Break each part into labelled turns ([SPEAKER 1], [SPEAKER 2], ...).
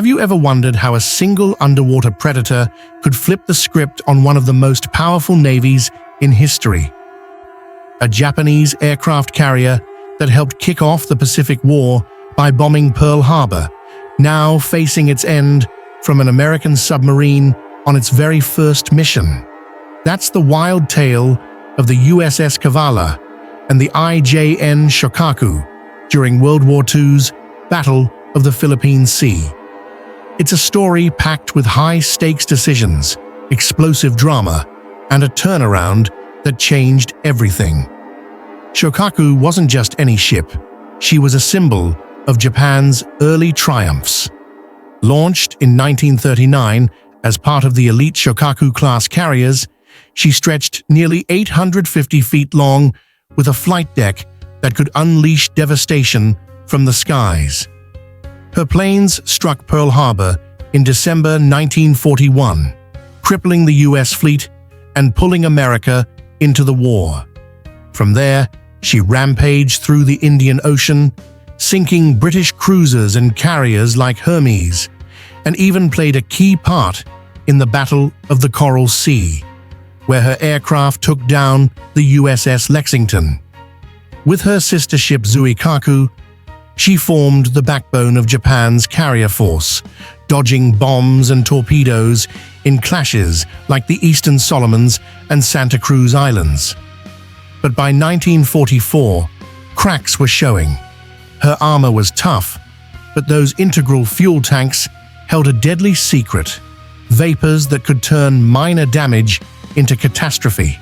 [SPEAKER 1] Have you ever wondered how a single underwater predator could flip the script on one of the most powerful navies in history? A Japanese aircraft carrier that helped kick off the Pacific War by bombing Pearl Harbor, now facing its end from an American submarine on its very first mission. That's the wild tale of the USS Kavala and the IJN Shokaku during World War II's Battle of the Philippine Sea. It's a story packed with high-stakes decisions, explosive drama, and a turnaround that changed everything. Shokaku wasn't just any ship. She was a symbol of Japan's early triumphs. Launched in 1939 as part of the elite Shokaku-class carriers, she stretched nearly 850 feet long with a flight deck that could unleash devastation from the skies. Her planes struck Pearl Harbor in December 1941, crippling the U.S. fleet and pulling America into the war. From there, she rampaged through the Indian Ocean, sinking British cruisers and carriers like Hermes, and even played a key part in the Battle of the Coral Sea, where her aircraft took down the USS Lexington. With her sister ship Zuikaku, she formed the backbone of Japan's carrier force, dodging bombs and torpedoes in clashes like the Eastern Solomons and Santa Cruz Islands. But by 1944, cracks were showing. Her armor was tough, but those integral fuel tanks held a deadly secret, vapors that could turn minor damage into catastrophe.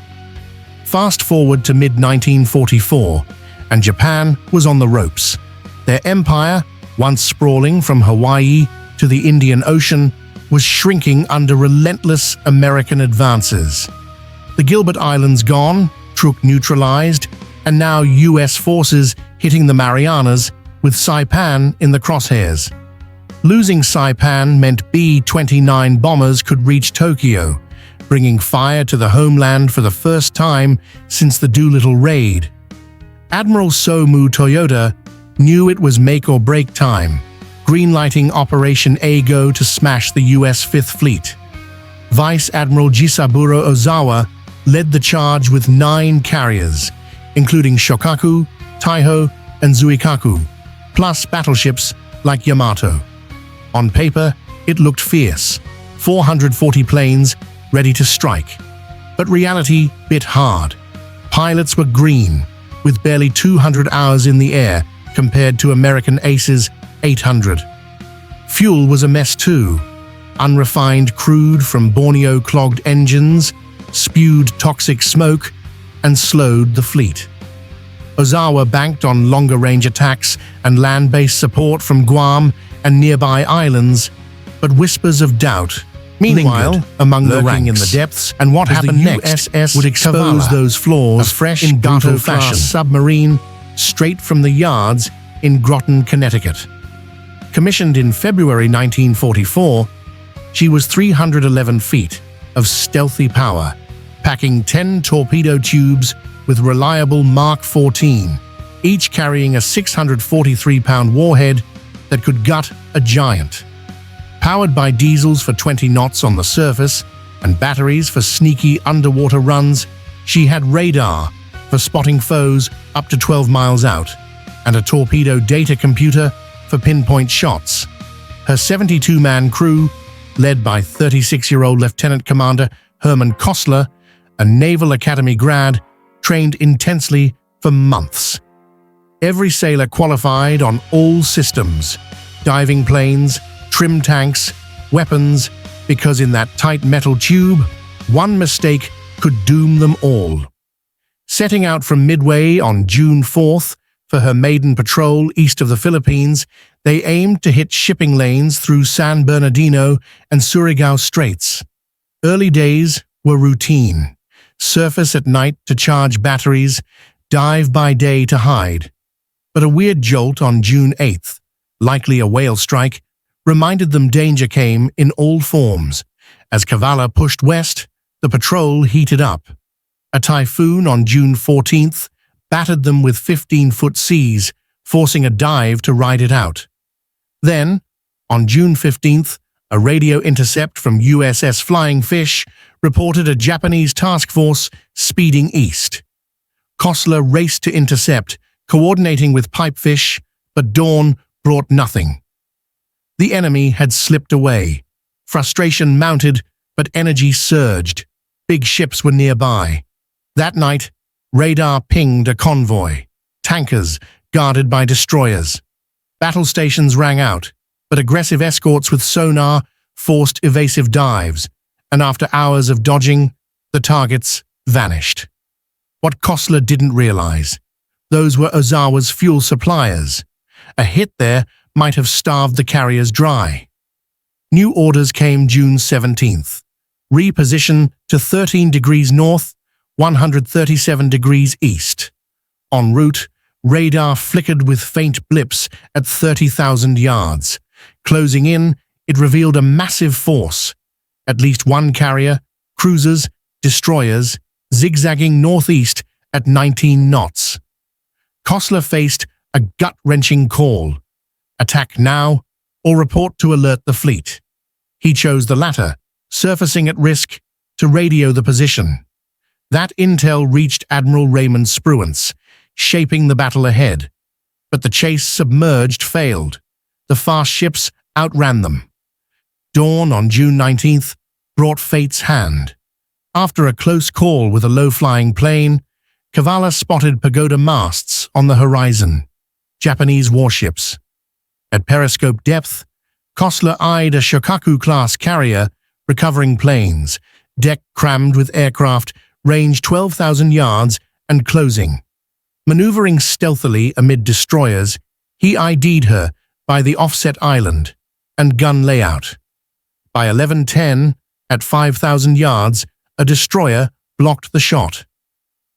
[SPEAKER 1] Fast forward to mid-1944, and Japan was on the ropes. Their empire, once sprawling from Hawaii to the Indian Ocean, was shrinking under relentless American advances. The Gilbert Islands gone, Truk neutralized, and now U.S. forces hitting the Marianas with Saipan in the crosshairs. Losing Saipan meant B-29 bombers could reach Tokyo, bringing fire to the homeland for the first time since the Doolittle raid. Admiral Somu Toyota knew it was make-or-break time, greenlighting Operation Eigo to smash the U.S. Fifth Fleet. Vice Admiral Jisaburo Ozawa led the charge with 9 carriers, including Shokaku, Taiho, and Zuikaku, plus battleships like Yamato. On paper, it looked fierce, 440 planes ready to strike. But reality bit hard. Pilots were green, with barely 200 hours in the air compared to American Ace's 800. Fuel was a mess too. Unrefined crude from Borneo-clogged engines spewed toxic smoke and slowed the fleet. Ozawa banked on longer-range attacks and land-based support from Guam and nearby islands, but whispers of doubt lingered among the ranks in the depths, and what happened next would expose those flaws. A fresh Gato-class submarine straight from the yards in Groton, Connecticut. Commissioned in February 1944, she was 311 feet of stealthy power, packing 10 torpedo tubes with reliable Mark 14, each carrying a 643-pound warhead that could gut a giant. Powered by diesels for 20 knots on the surface and batteries for sneaky underwater runs, she had radar for spotting foes up to 12 miles out, and a torpedo data computer for pinpoint shots. Her 72-man crew, led by 36-year-old Lieutenant Commander Herman Kostler, a Naval Academy grad, trained intensely for months. Every sailor qualified on all systems, diving planes, trim tanks, weapons, because in that tight metal tube, one mistake could doom them all. Setting out from Midway on June 4th for her maiden patrol east of the Philippines, they aimed to hit shipping lanes through San Bernardino and Surigao Straits. Early days were routine. Surface at night to charge batteries, dive by day to hide. But a weird jolt on June 8th, likely a whale strike, reminded them danger came in all forms. As Kavala pushed west, the patrol heated up. A typhoon on June 14th battered them with 15-foot seas, forcing a dive to ride it out. Then, On June 15th, a radio intercept from USS Flying Fish reported a Japanese task force speeding east. Kostler raced to intercept, coordinating with Pipefish, but dawn brought nothing. The enemy had slipped away. Frustration mounted, but energy surged. Big ships were nearby. That night, radar pinged a convoy. Tankers guarded by destroyers. Battle stations rang out, but aggressive escorts with sonar forced evasive dives, and after hours of dodging, the targets vanished. What Kostler didn't realize, those were Ozawa's fuel suppliers. A hit there might have starved the carriers dry. New orders came June 17th. Reposition to 13 degrees north, 137 degrees east. En route, radar flickered with faint blips at 30,000 yards. Closing in, it revealed a massive force. At least one carrier, cruisers, destroyers, zigzagging northeast at 19 knots. Kostler faced a gut-wrenching call. Attack now, or report to alert the fleet. He chose the latter, surfacing at risk to radio the position. That intel reached Admiral Raymond Spruance, shaping the battle ahead. But the chase submerged failed. The fast ships outran them. Dawn on June 19th brought fate's hand. After a close call with a low-flying plane, Kavala spotted pagoda masts on the horizon. Japanese warships. At periscope depth, Kostler eyed a Shokaku-class carrier recovering planes, deck crammed with aircraft, range 12,000 yards, and closing. Maneuvering stealthily amid destroyers, he ID'd her by the offset island and gun layout. By 11:10, at 5,000 yards, a destroyer blocked the shot.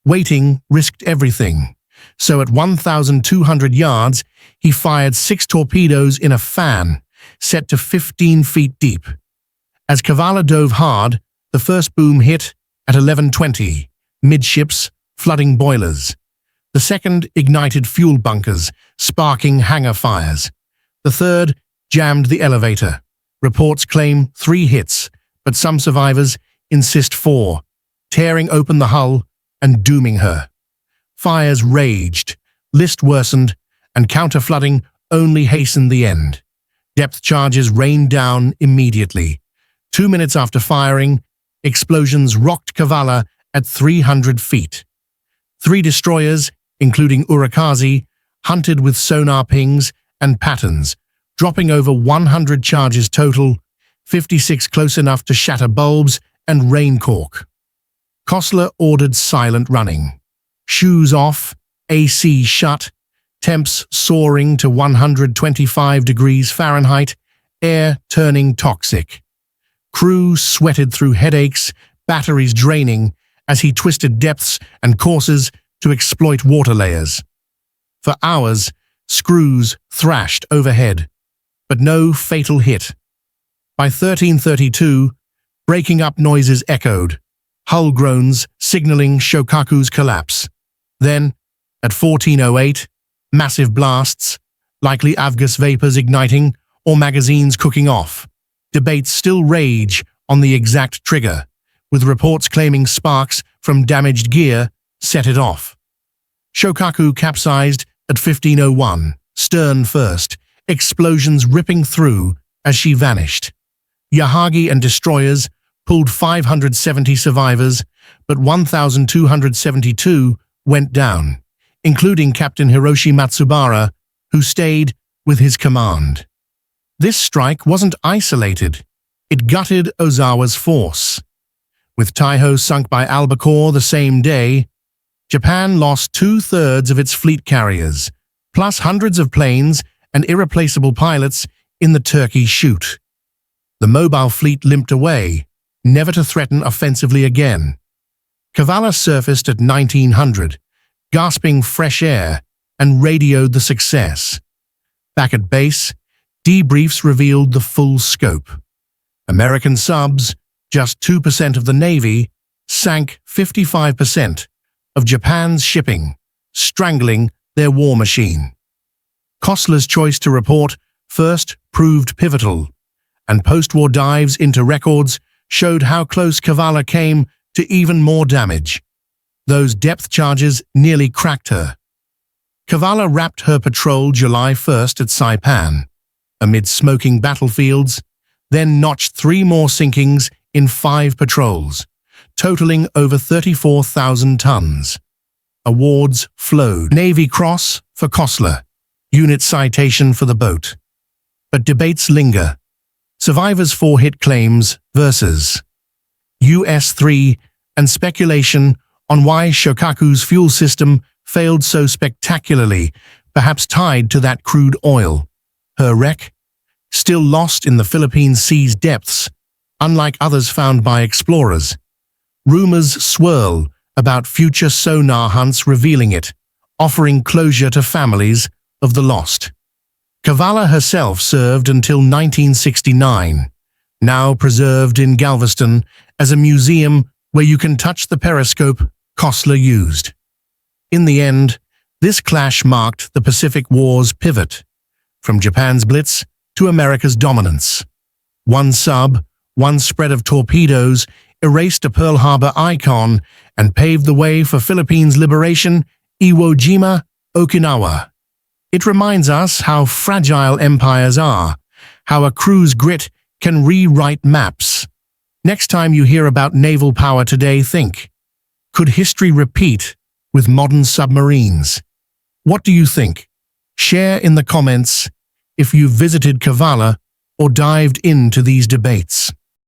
[SPEAKER 1] Waiting risked everything, so at 1,200 yards, he fired 6 torpedoes in a fan, set to 15 feet deep. As Kavala dove hard, the first boom hit at 11:20, midships, flooding boilers. The second ignited fuel bunkers, sparking hangar fires. The third jammed the elevator. Reports claim 3 hits, but some survivors insist 4, tearing open the hull and dooming her. Fires raged, list worsened, and counter-flooding only hastened the end. Depth charges rained down immediately. 2 minutes after firing, explosions rocked Kavala at 300 feet. 3 destroyers, including Urakazi, hunted with sonar pings and patterns, dropping over 100 charges total, 56 close enough to shatter bulbs and rain cork. Kostler ordered silent running. Shoes off, AC shut, temps soaring to 125 degrees Fahrenheit, air turning toxic. Crew sweated through headaches, batteries draining, as he twisted depths and courses to exploit water layers. For hours, screws thrashed overhead, but no fatal hit. By 13:32, breaking up noises echoed, hull groans signaling Shokaku's collapse. Then, at 14:08, massive blasts, likely Avgas vapors igniting or magazines cooking off. Debates still rage on the exact trigger, with reports claiming sparks from damaged gear set it off. Shokaku capsized at 15:01, stern first, explosions ripping through as she vanished. Yahagi and destroyers pulled 570 survivors, but 1,272 went down, including Captain Hiroshi Matsubara, who stayed with his command. This strike wasn't isolated. It gutted Ozawa's force. With Taiho sunk by Albacore the same day, Japan lost 2/3 of its fleet carriers, plus hundreds of planes and irreplaceable pilots in the Turkey Shoot. The mobile fleet limped away, never to threaten offensively again. Kavala surfaced at 1900, gasping fresh air, and radioed the success. Back at base, debriefs revealed the full scope. American subs, just 2% of the Navy, sank 55% of Japan's shipping, strangling their war machine. Kostler's choice to report first proved pivotal, and post-war dives into records showed how close Kavala came to even more damage. Those depth charges nearly cracked her. Kavala wrapped her patrol July 1st at Saipan, amid smoking battlefields, then notched 3 more sinkings in 5 patrols, totaling over 34,000 tons. Awards flowed. Navy Cross for Kosler, unit citation for the boat. But debates linger. Survivors' 4-hit claims versus US-3 and speculation on why Shokaku's fuel system failed so spectacularly, perhaps tied to that crude oil. Her wreck, still lost in the Philippine Sea's depths, unlike others found by explorers. Rumors swirl about future sonar hunts revealing it, offering closure to families of the lost. Kavala herself served until 1969, now preserved in Galveston as a museum where you can touch the periscope Kosler used. In the end, this clash marked the Pacific War's pivot, from Japan's blitz to America's dominance. One sub, one spread of torpedoes erased a Pearl Harbor icon and paved the way for Philippines' liberation, Iwo Jima, Okinawa. It reminds us how fragile empires are, how a crew's grit can rewrite maps. Next time you hear about naval power today, think, could history repeat with modern submarines? What do you think? Share in the comments if you've visited Kavala or dived into these debates.